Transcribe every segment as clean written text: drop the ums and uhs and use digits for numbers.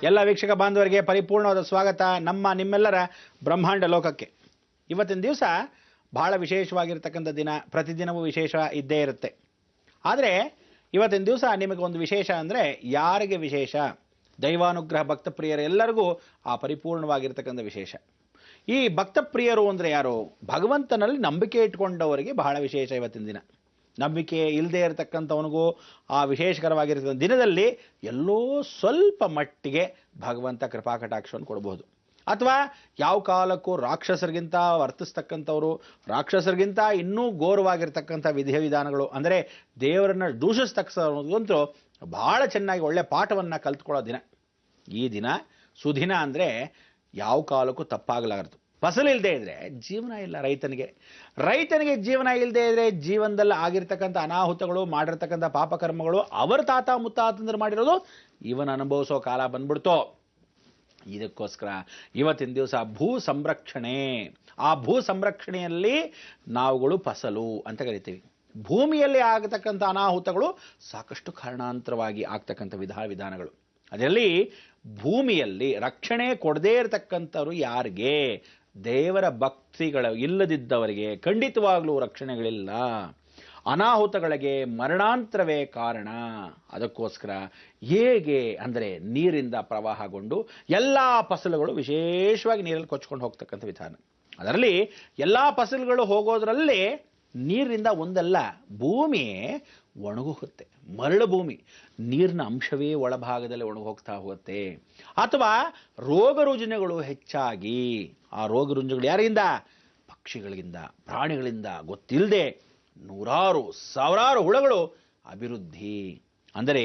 ಎಲ್ಲ ವೀಕ್ಷಕ ಬಾಂಧವರಿಗೆ ಪರಿಪೂರ್ಣವಾದ ಸ್ವಾಗತ ನಿಮ್ಮೆಲ್ಲರ ಬ್ರಹ್ಮಾಂಡ ಲೋಕಕ್ಕೆ. ಇವತ್ತಿನ ದಿವಸ ಬಹಳ ವಿಶೇಷವಾಗಿರ್ತಕ್ಕಂಥ ದಿನ. ಪ್ರತಿದಿನವೂ ವಿಶೇಷ ಇದ್ದೇ ಇರುತ್ತೆ. ಆದರೆ ಇವತ್ತಿನ ದಿವಸ ನಿಮಗೆ ಒಂದು ವಿಶೇಷ ಅಂದರೆ ಯಾರಿಗೆ ವಿಶೇಷ? ದೈವಾನುಗ್ರಹ ಭಕ್ತಪ್ರಿಯರೆಲ್ಲರಿಗೂ ಆ ಪರಿಪೂರ್ಣವಾಗಿರ್ತಕ್ಕಂಥ ವಿಶೇಷ. ಈ ಭಕ್ತಪ್ರಿಯರು ಅಂದರೆ ಯಾರು? ಭಗವಂತನಲ್ಲಿ ನಂಬಿಕೆ ಇಟ್ಕೊಂಡವರಿಗೆ ಬಹಳ ವಿಶೇಷ ಇವತ್ತಿನ ದಿನ. ನಂಬಿಕೆ ಇಲ್ಲದೆ ಇರತಕ್ಕಂಥವನಿಗೂ ಆ ವಿಶೇಷಕರವಾಗಿರ್ತಕ್ಕಂಥ ದಿನದಲ್ಲಿ ಎಲ್ಲೋ ಸ್ವಲ್ಪ ಮಟ್ಟಿಗೆ ಭಗವಂತ ಕೃಪಾ ಕಟಾಕ್ಷವನ್ನು ಕೊಡಬಹುದು. ಅಥವಾ ಯಾವ ಕಾಲಕ್ಕೂ ರಾಕ್ಷಸರಿಗಿಂತ ವರ್ತಿಸ್ತಕ್ಕಂಥವ್ರು, ರಾಕ್ಷಸರಿಗಿಂತ ಇನ್ನೂ ಘೋರವಾಗಿರ್ತಕ್ಕಂಥ ವಿಧಿವಿಧಾನಗಳು ಅಂದರೆ ದೇವರನ್ನು ದೂಷಿಸ್ತಕ್ಕಂಥದ್ದು ಬಹಳ ಚೆನ್ನಾಗಿ ಒಳ್ಳೆ ಪಾಠವನ್ನು ಕಲ್ತ್ಕೊಳ್ಳೋ ದಿನ. ಈ ದಿನ ಸುದಿನ ಅಂದರೆ ಯಾವ ಕಾಲಕ್ಕೂ ತಪ್ಪಾಗಲಾರದು. ಫಸಲು ಇಲ್ಲದೆ ಇದ್ರೆ ಜೀವನ ಇಲ್ಲ ರೈತನಿಗೆ ಜೀವನ ಇಲ್ಲದೆ ಇದ್ರೆ ಜೀವನದಲ್ಲಿ ಆಗಿರ್ತಕ್ಕಂಥ ಅನಾಹುತಗಳು, ಮಾಡಿರ್ತಕ್ಕಂಥ ಪಾಪಕರ್ಮಗಳು ಅವರ ತಾತ ಮುತ್ತಾತಂದ್ರೆ ಮಾಡಿರೋದು ಇವನ ಅನುಭವಿಸೋ ಕಾಲ ಬಂದ್ಬಿಡ್ತೋ. ಇದಕ್ಕೋಸ್ಕರ ಇವತ್ತಿನ ದಿವಸ ಭೂ ಸಂರಕ್ಷಣೆ. ಆ ಭೂ ಸಂರಕ್ಷಣೆಯಲ್ಲಿ ನಾವುಗಳು ಫಸಲು ಅಂತ ಕರಿತೀವಿ. ಭೂಮಿಯಲ್ಲಿ ಆಗತಕ್ಕಂಥ ಅನಾಹುತಗಳು ಸಾಕಷ್ಟು ಕಾರಣಾಂತರವಾಗಿ ಆಗ್ತಕ್ಕಂಥ ವಿಧಾನಗಳು. ಅದರಲ್ಲಿ ಭೂಮಿಯಲ್ಲಿ ರಕ್ಷಣೆ ಕೊಡದೇ ಇರತಕ್ಕಂಥವ್ರು ಯಾರಿಗೆ? ದೇವರ ಭಕ್ತಿಗಳು ಇಲ್ಲದಿದ್ದವರಿಗೆ ಖಂಡಿತವಾಗ್ಲೂ ರಕ್ಷಣೆಗಳಿಲ್ಲ. ಅನಾಹುತಗಳಿಗೆ ಮರಣಾಂತರವೇ ಕಾರಣ. ಅದಕ್ಕೋಸ್ಕರ ಹೇಗೆ ಅಂದರೆ ನೀರಿಂದ ಪ್ರವಾಹಗೊಂಡು ಎಲ್ಲ ಫಸಲುಗಳು ವಿಶೇಷವಾಗಿ ನೀರಲ್ಲಿ ಕೊಚ್ಕೊಂಡು ಹೋಗ್ತಕ್ಕಂಥ ವಿಧಾನ. ಅದರಲ್ಲಿ ಎಲ್ಲ ಫಸಲುಗಳು ಹೋಗೋದ್ರಲ್ಲಿ ನೀರಿನಿಂದ ಒಂದಲ್ಲ, ಭೂಮಿಯೇ ಒಣಗೋಗುತ್ತೆ. ಮರಳು ಭೂಮಿ, ನೀರಿನ ಅಂಶವೇ ಒಳಭಾಗದಲ್ಲಿ ಒಣಗೋಗ್ತಾ ಹೋಗುತ್ತೆ. ಅಥವಾ ರೋಗ ರುಜಿನಗಳು ಹೆಚ್ಚಾಗಿ, ಆ ರೋಗ ರುಜಿನಗಳು ಯಾರಿಂದ? ಪಕ್ಷಿಗಳಿಂದ, ಪ್ರಾಣಿಗಳಿಂದ, ಗೊತ್ತಿಲ್ಲದೆ ನೂರಾರು ಸಾವಿರಾರು ಹುಳಗಳು ಅಭಿವೃದ್ಧಿ. ಅಂದರೆ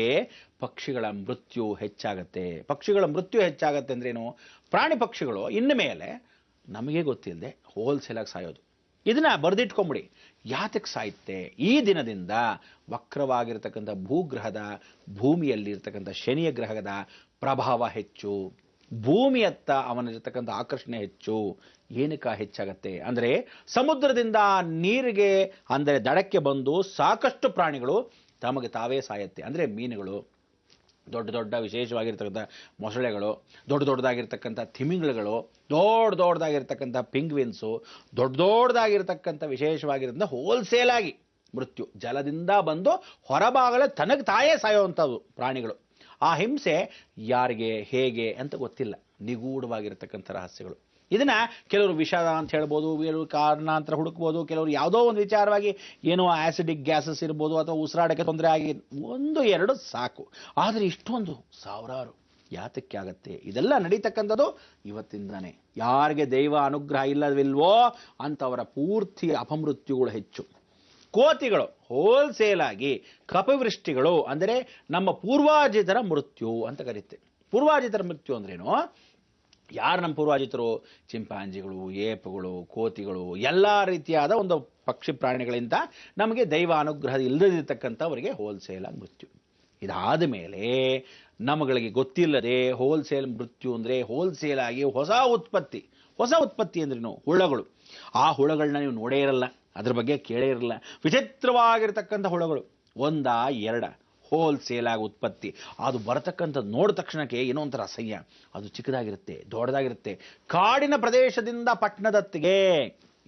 ಪಕ್ಷಿಗಳ ಮೃತ್ಯು ಹೆಚ್ಚಾಗತ್ತೆ. ಪಕ್ಷಿಗಳ ಮೃತ್ಯು ಹೆಚ್ಚಾಗತ್ತೆ ಅಂದ್ರೇನು? ಪ್ರಾಣಿ ಪಕ್ಷಿಗಳು ಇನ್ನು ಮೇಲೆ ನಮಗೆ ಗೊತ್ತಿಲ್ಲದೆ ಹೋಲ್ಸೇಲಾಗಿ ಸಾಯೋದು. ಇದನ್ನ ಬರೆದಿಟ್ಕೊಂಬಿಡಿ. ಯಾತಕ್ಕೆ ಸಾಯುತ್ತೆ? ಈ ದಿನದಿಂದ ವಕ್ರವಾಗಿರ್ತಕ್ಕಂಥ ಭೂಗ್ರಹದ, ಭೂಮಿಯಲ್ಲಿರ್ತಕ್ಕಂಥ ಶನಿಯ ಗ್ರಹದ ಪ್ರಭಾವ ಹೆಚ್ಚು. ಭೂಮಿಯತ್ತ ಅವನಿರ್ತಕ್ಕಂಥ ಆಕರ್ಷಣೆ ಹೆಚ್ಚು. ಏನಕ್ಕೆ ಹೆಚ್ಚಾಗತ್ತೆ ಅಂದರೆ ಸಮುದ್ರದಿಂದ ನೀರಿಗೆ ಅಂದರೆ ದಡಕ್ಕೆ ಬಂದು ಸಾಕಷ್ಟು ಪ್ರಾಣಿಗಳು ತಮಗೆ ತಾವೇ ಸಾಯತ್ತೆ. ಅಂದರೆ ಮೀನುಗಳು, ದೊಡ್ಡ ದೊಡ್ಡ ವಿಶೇಷವಾಗಿರ್ತಕ್ಕಂಥ ಮೊಸಳೆಗಳು, ದೊಡ್ಡದಾಗಿರ್ತಕ್ಕಂಥ ತಿಮಿಂಗಲಗಳು, ದೊಡ್ಡದಾಗಿರ್ತಕ್ಕಂಥ ಪಿಂಗ್ವಿನ್ಸು, ದೊಡ್ಡದಾಗಿರ್ತಕ್ಕಂಥ ವಿಶೇಷವಾಗಿರೋದ್ರಿಂದ ಹೋಲ್ಸೇಲಾಗಿ ಮೃತ್ಯು. ಜಲದಿಂದ ಬಂದು ಹೊರಭಾಗಲೇ ತನಗೆ ತಾಯೇ ಸಾಯೋವಂಥದ್ದು ಪ್ರಾಣಿಗಳು. ಆ ಹಿಂಸೆ ಯಾರಿಗೆ ಹೇಗೆ ಅಂತ ಗೊತ್ತಿಲ್ಲ. ನಿಗೂಢವಾಗಿರ್ತಕ್ಕಂಥ ರಹಸ್ಯಗಳು. ಇದನ್ನ ಕೆಲವರು ವಿಷಾದ ಅಂತ ಹೇಳ್ಬೋದು, ಕೆಲವರು ಕಾರಣಾಂತರ ಹುಡುಕ್ಬೋದು, ಕೆಲವರು ಯಾವುದೋ ಒಂದು ವಿಚಾರವಾಗಿ ಏನೋ ಆಸಿಡಿಕ್ ಗ್ಯಾಸಸ್ ಇರ್ಬೋದು, ಅಥವಾ ಉಸಿರಾಡಕ್ಕೆ ತೊಂದರೆ ಆಗಿ ಒಂದು ಎರಡು ಸಾಕು. ಆದರೆ ಇಷ್ಟೊಂದು ಸಾವಿರಾರು ಯಾತಕ್ಕೆ ಆಗತ್ತೆ? ಇದೆಲ್ಲ ನಡೀತಕ್ಕಂಥದ್ದು ಇವತ್ತಿಂದಾನೆ. ಯಾರಿಗೆ ದೈವ ಅನುಗ್ರಹ ಇಲ್ಲವಿಲ್ವೋ ಅಂಥವರ ಪೂರ್ತಿ ಅಪಮೃತ್ಯುಗಳು ಹೆಚ್ಚು. ಕೋತಿಗಳು ಹೋಲ್ಸೇಲಾಗಿ, ಕಪವೃಷ್ಟಿಗಳು ಅಂದರೆ ನಮ್ಮ ಪೂರ್ವಾಜಿತರ ಮೃತ್ಯು ಅಂತ ಕರೀತೇವೆ. ಪೂರ್ವಾಜಿತರ ಮೃತ್ಯು ಅಂದ್ರೇನು? ಯಾರು ನಮ್ಮ ಪೂರ್ವಾಜಿತರು? ಚಿಂಪಾಂಜಿಗಳು, ಏಪುಗಳು, ಕೋತಿಗಳು, ಎಲ್ಲ ರೀತಿಯಾದ ಒಂದು ಪಕ್ಷಿ ಪ್ರಾಣಿಗಳಿಂದ ನಮಗೆ ದೈವ ಅನುಗ್ರಹ ಇಲ್ಲದಿರ್ತಕ್ಕಂಥವರಿಗೆ ಹೋಲ್ಸೇಲಾಗಿ ಮೃತ್ಯು. ಇದಾದ ಮೇಲೆ ನಮ್ಮಗಳಿಗೆ ಗೊತ್ತಿಲ್ಲದೆ ಹೋಲ್ಸೇಲ್ ಮೃತ್ಯು ಅಂದರೆ ಹೋಲ್ಸೇಲಾಗಿ ಹೊಸ ಉತ್ಪತ್ತಿ ಅಂದ್ರೇನು? ಹುಳಗಳು. ಆ ಹುಳಗಳನ್ನ ನೀವು ನೋಡೇ ಇರಲ್ಲ, ಅದ್ರ ಬಗ್ಗೆ ಕೇಳೇ ಇರಲ್ಲ. ವಿಚಿತ್ರವಾಗಿರ್ತಕ್ಕಂಥ ಹುಳಗಳು, ಒಂದ ಎರಡ ಹೋಲ್ಸೇಲಾಗಿ ಉತ್ಪತ್ತಿ. ಅದು ಬರತಕ್ಕಂಥದ್ದು ನೋಡಿದ ತಕ್ಷಣಕ್ಕೆ ಏನೋ ಒಂಥರ ಅಸಹ್ಯ. ಅದು ಚಿಕ್ಕದಾಗಿರುತ್ತೆ, ದೊಡ್ಡದಾಗಿರುತ್ತೆ. ಕಾಡಿನ ಪ್ರದೇಶದಿಂದ ಪಟ್ಟಣದತ್ತಿಗೆ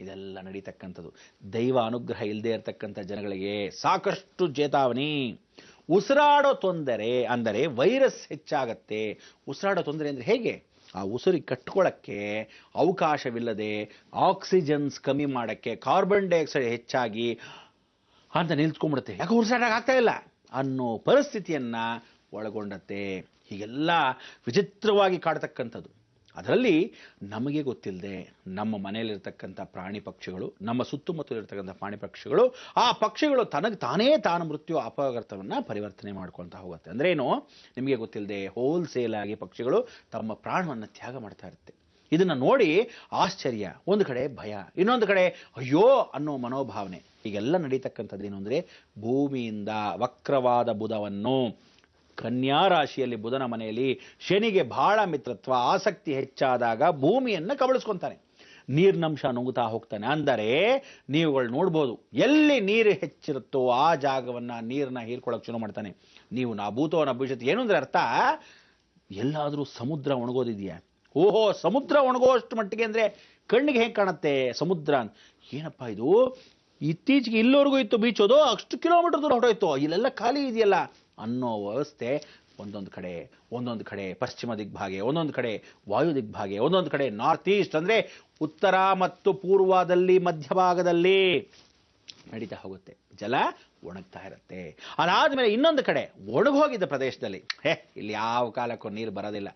ಇದೆಲ್ಲ ನಡೀತಕ್ಕಂಥದ್ದು. ದೈವ ಅನುಗ್ರಹ ಇಲ್ಲದೆ ಇರತಕ್ಕಂಥ ಜನಗಳಿಗೆ ಸಾಕಷ್ಟು ಚೇತಾವಣಿ. ಉಸಿರಾಡೋ ತೊಂದರೆ ಅಂದರೆ ವೈರಸ್ ಹೆಚ್ಚಾಗತ್ತೆ. ಉಸಿರಾಡೋ ತೊಂದರೆ ಅಂದರೆ ಹೇಗೆ? ಆ ಉಸಿರಿಗೆ ಕಟ್ಕೊಳ್ಳೋಕ್ಕೆ ಅವಕಾಶವಿಲ್ಲದೆ, ಆಕ್ಸಿಜನ್ಸ್ ಕಮ್ಮಿ ಮಾಡೋಕ್ಕೆ ಕಾರ್ಬನ್ ಡೈಆಕ್ಸೈಡ್ ಹೆಚ್ಚಾಗಿ ಅಂತ ನಿಲ್ತ್ಕೊಂಡ್ಬಿಡುತ್ತೆ. ಯಾಕೆ ಉಸಿರಾಡಕ್ಕೆ ಆಗ್ತಾ ಇಲ್ಲ ಅನ್ನೋ ಪರಿಸ್ಥಿತಿಯನ್ನು ಒಳಗೊಂಡತ್ತೆ. ಹೀಗೆಲ್ಲ ವಿಚಿತ್ರವಾಗಿ ಕಾಡ್ತಕ್ಕಂಥದ್ದು. ಅದರಲ್ಲಿ ನಮಗೆ ಗೊತ್ತಿಲ್ಲದೆ ನಮ್ಮ ಮನೆಯಲ್ಲಿರ್ತಕ್ಕಂಥ ಪ್ರಾಣಿ ಪಕ್ಷಿಗಳು, ನಮ್ಮ ಸುತ್ತಮುತ್ತಲಿರ್ತಕ್ಕಂಥ ಪ್ರಾಣಿ ಪಕ್ಷಿಗಳು, ಆ ಪಕ್ಷಿಗಳು ತಾನು ಮೃತ್ಯು ಅಪಘಾತವನ್ನು ಪರಿವರ್ತನೆ ಮಾಡ್ಕೊಳ್ತಾ ಹೋಗುತ್ತೆ. ಅಂದ್ರೇನು? ನಿಮಗೆ ಗೊತ್ತಿಲ್ಲದೆ ಹೋಲ್ಸೇಲಾಗಿ ಪಕ್ಷಿಗಳು ತಮ್ಮ ಪ್ರಾಣವನ್ನು ತ್ಯಾಗ ಮಾಡ್ತಾ ಇರುತ್ತೆ. ಇದನ್ನು ನೋಡಿ ಆಶ್ಚರ್ಯ, ಒಂದು ಕಡೆ ಭಯ, ಇನ್ನೊಂದು ಕಡೆ ಅಯ್ಯೋ ಅನ್ನೋ ಮನೋಭಾವನೆ. ಹೀಗೆಲ್ಲ ನಡೀತಕ್ಕಂಥದ್ದೇನು ಅಂದರೆ ಭೂಮಿಯಿಂದ ವಕ್ರವಾದ ಬುಧವನ್ನು, ಕನ್ಯಾ ರಾಶಿಯಲ್ಲಿ ಬುಧನ ಮನೆಯಲ್ಲಿ ಶನಿಗೆ ಬಹಳ ಮಿತ್ರತ್ವ, ಆಸಕ್ತಿ ಹೆಚ್ಚಾದಾಗ ಭೂಮಿಯನ್ನು ಕಬಳಿಸ್ಕೊತಾನೆ, ನೀರಿನಂಶ ನುಂಗುತ್ತಾ ಹೋಗ್ತಾನೆ. ಅಂದರೆ ನೀವುಗಳು ನೋಡ್ಬೋದು, ಎಲ್ಲಿ ನೀರು ಹೆಚ್ಚಿರುತ್ತೋ ಆ ಜಾಗವನ್ನು ನೀರನ್ನ ಹೀರ್ಕೊಳ್ಳೋಕೆ ಶುರು ಮಾಡ್ತಾನೆ. ನೀವು ನಾ ಭೂತೋ ನ ಭವಿಷ್ಯತ್ ಏನು ಅಂದರೆ ಅರ್ಥ, ಎಲ್ಲಾದರೂ ಸಮುದ್ರ ಒಣಗೋದಿದೆಯಾ? ಓಹೋ, ಸಮುದ್ರ ಒಣಗೋಷ್ಟು ಮಟ್ಟಿಗೆ ಅಂದರೆ ಕಣ್ಣಿಗೆ ಹೇಗೆ ಕಾಣುತ್ತೆ ಸಮುದ್ರ? ಏನಪ್ಪ ಇದು, ಇತ್ತೀಚೆಗೆ ಇಲ್ಲವರೆಗೂ ಇತ್ತು ಬೀಚ್, ಅದು ಅಷ್ಟು ಕಿಲೋಮೀಟರ್ ದೂರ ಹೊರಟೋಯ್ತು, ಇಲ್ಲೆಲ್ಲ ಖಾಲಿ ಇದೆಯಲ್ಲ ಅನ್ನೋ ವ್ಯವಸ್ಥೆ ಒಂದೊಂದು ಕಡೆ ಪಶ್ಚಿಮ ದಿಗ್ಭಾಗೆ, ಒಂದೊಂದು ಕಡೆ ವಾಯು ದಿಗ್ಭಾಗೆ, ಒಂದೊಂದು ಕಡೆ ನಾರ್ತ್ ಈಸ್ಟ್ ಅಂದರೆ ಉತ್ತರ ಮತ್ತು ಪೂರ್ವದಲ್ಲಿ ಮಧ್ಯಭಾಗದಲ್ಲಿ ನಡೀತಾ ಹೋಗುತ್ತೆ. ಜಲ ಒಣಗ್ತಾ ಇರುತ್ತೆ. ಅದಾದಮೇಲೆ ಇನ್ನೊಂದು ಕಡೆ ಒಣಗೋಗಿದ್ದ ಪ್ರದೇಶದಲ್ಲಿ ಇಲ್ಲಿ ಯಾವ ಕಾಲಕ್ಕೂ ನೀರು ಬರೋದಿಲ್ಲ,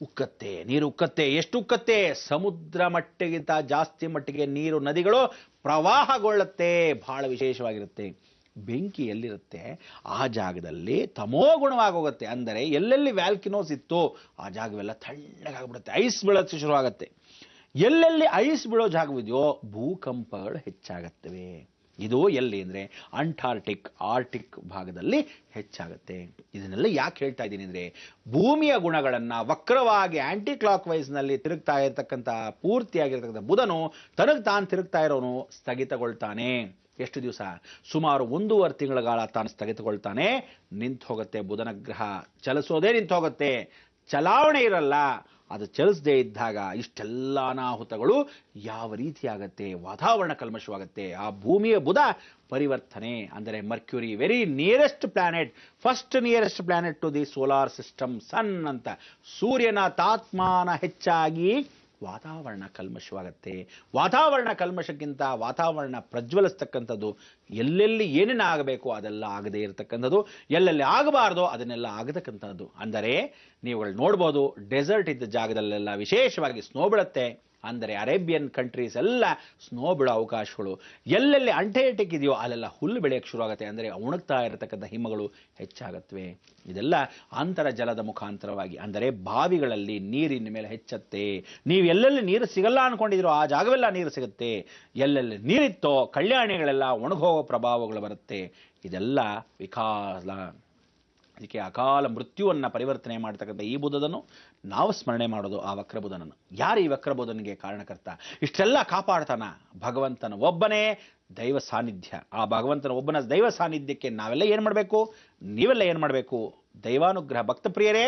ಉಕ್ಕತ್ತೆ, ನೀರು ಉಕ್ಕತ್ತೆ. ಎಷ್ಟು ಉಕ್ಕತ್ತೆ? ಸಮುದ್ರ ಮಟ್ಟಿಗಿಂತ ಜಾಸ್ತಿ ಮಟ್ಟಿಗೆ ನೀರು, ನದಿಗಳು ಪ್ರವಾಹಗೊಳ್ಳುತ್ತೆ. ಬಹಳ ವಿಶೇಷವಾಗಿರುತ್ತೆ. ಬೆಂಕಿ ಎಲ್ಲಿರುತ್ತೆ ಆ ಜಾಗದಲ್ಲಿ ತಮೋಗುಣವಾಗೋಗುತ್ತೆ. ಅಂದರೆ ಎಲ್ಲೆಲ್ಲಿ ವ್ಯಾಲ್ಕಿನೋಸ್ ಇತ್ತು ಆ ಜಾಗವೆಲ್ಲ ತಣ್ಣಗಾಗ್ಬಿಡುತ್ತೆ, ಐಸ್ ಬೀಳೋಕ್ಕೆ ಶುರುವಾಗುತ್ತೆ. ಎಲ್ಲೆಲ್ಲಿ ಐಸ್ ಬೀಳೋ ಜಾಗವಿದೆಯೋ ಭೂಕಂಪಗಳು ಹೆಚ್ಚಾಗುತ್ತವೆ. ಇದು ಎಲ್ಲಿ ಅಂದರೆ ಆರ್ಟಿಕ್ ಭಾಗದಲ್ಲಿ ಹೆಚ್ಚಾಗುತ್ತೆ. ಇದನ್ನೆಲ್ಲ ಯಾಕೆ ಹೇಳ್ತಾ ಇದ್ದೀನಿ ಅಂದರೆ, ಭೂಮಿಯ ಗುಣಗಳನ್ನು ವಕ್ರವಾಗಿ ಆಂಟಿ ಕ್ಲಾಕ್ ವೈಸ್ನಲ್ಲಿ ತಿರುಗ್ತಾ ಇರತಕ್ಕಂಥ ಪೂರ್ತಿಯಾಗಿರ್ತಕ್ಕಂಥ ಬುಧನು ತನಗೆ ತಾನು ತಿರುಗ್ತಾ ಇರೋನು ಸ್ಥಗಿತಗೊಳ್ತಾನೆ. ಎಷ್ಟು ದಿವಸ? ಸುಮಾರು 1.5 ತಿಂಗಳ ಕಾಲ ತಾನು ಸ್ಥಗಿತಗೊಳ್ತಾನೆ, ನಿಂತು ಹೋಗುತ್ತೆ. ಬುಧನ ಗ್ರಹ ಚಲಿಸೋದೇ ನಿಂತು ಹೋಗುತ್ತೆ, ಚಲಾವಣೆ ಇರಲ್ಲ. ಅದು ಚಲಿಸದೇ ಇದ್ದಾಗ ಇಷ್ಟೆಲ್ಲ ಅನಾಹುತಗಳು ಯಾವ ರೀತಿ ಆಗುತ್ತೆ? ವಾತಾವರಣ ಕಲ್ಮಶವಾಗುತ್ತೆ. ಆ ಭೂಮಿಯ ಬುಧ ಪರಿವರ್ತನೆ ಅಂದರೆ Mercury, very nearest planet, first nearest planet to the solar system, sun ಅಂತ. ಸೂರ್ಯನ ತಾಪಮಾನ ಹೆಚ್ಚಾಗಿ ವಾತಾವರಣ ಕಲ್ಮಶವಾಗುತ್ತೆ. ವಾತಾವರಣ ಕಲ್ಮಶಕ್ಕಿಂತ ವಾತಾವರಣ ಪ್ರಜ್ವಲಿಸ್ತಕ್ಕಂಥದ್ದು. ಎಲ್ಲೆಲ್ಲಿ ಏನೇನು ಆಗಬೇಕು ಅದೆಲ್ಲ ಆಗದೇ ಇರತಕ್ಕಂಥದ್ದು, ಎಲ್ಲೆಲ್ಲಿ ಆಗಬಾರ್ದೋ ಅದನ್ನೆಲ್ಲ ಆಗತಕ್ಕಂಥದ್ದು. ಅಂದರೆ ನೀವುಗಳು ನೋಡ್ಬೋದು, ಡೆಸರ್ಟ್ ಇದ್ದ ಜಾಗದಲ್ಲೆಲ್ಲ ವಿಶೇಷವಾಗಿ ಸ್ನೋ ಬೀಳುತ್ತೆ. ಅಂದರೆ ಅರೇಬಿಯನ್ ಕಂಟ್ರೀಸ್ ಎಲ್ಲ ಸ್ನೋ ಬೀಳೋ ಅವಕಾಶಗಳು. ಎಲ್ಲೆಲ್ಲಿ ಅಂಟಾರ್ಟಿಕ್ ಇದೆಯೋ ಅಲ್ಲೆಲ್ಲ ಹುಲ್ಲು ಬೆಳೆಯೋಕ್ಕೆ ಶುರುವಾಗುತ್ತೆ. ಅಂದರೆ ಒಣಗ್ತಾ ಇರತಕ್ಕಂಥ ಹಿಮಗಳು ಹೆಚ್ಚಾಗತ್ವೆ. ಇದೆಲ್ಲ ಅಂತರ ಜಲದ ಮುಖಾಂತರವಾಗಿ, ಅಂದರೆ ಬಾವಿಗಳಲ್ಲಿ ನೀರಿನ ಮೇಲೆ ಹೆಚ್ಚತ್ತೆ. ನೀವು ಎಲ್ಲೆಲ್ಲಿ ನೀರು ಸಿಗಲ್ಲ ಅಂದ್ಕೊಂಡಿದ್ದೀರೋ ಆ ಜಾಗವೆಲ್ಲ ನೀರು ಸಿಗುತ್ತೆ. ಎಲ್ಲೆಲ್ಲಿ ನೀರಿತ್ತೋ ಕಲ್ಯಾಣಿಗಳೆಲ್ಲ ಒಣಗೋಗೋ ಪ್ರಭಾವಗಳು ಬರುತ್ತೆ. ಇದೆಲ್ಲ ವಿಕಾಲ. ಅದಕ್ಕೆ ಅಕಾಲ ಮೃತ್ಯುವನ್ನು ಪರಿವರ್ತನೆ ಮಾಡ್ತಕ್ಕಂಥ ಈ ಬುಧನನ್ನು ನಾವು ಸ್ಮರಣೆ ಮಾಡೋದು, ಆ ವಕ್ರಬುಧನನ್ನು. ಯಾರು ಈ ವಕ್ರಬುಧನಿಗೆ ಕಾರಣಕರ್ತ? ಇಷ್ಟೆಲ್ಲ ಕಾಪಾಡ್ತಾನ ಭಗವಂತನ ಒಬ್ಬನೇ ದೈವ ಸಾನ್ನಿಧ್ಯ. ಆ ಭಗವಂತನ ಒಬ್ಬನ ದೈವ ಸಾನ್ನಿಧ್ಯಕ್ಕೆ ನಾವೆಲ್ಲ ಏನು ಮಾಡಬೇಕು? ನೀವೆಲ್ಲ ಏನು ಮಾಡಬೇಕು? ದೈವಾನುಗ್ರಹ. ಭಕ್ತ ಪ್ರಿಯರೇ,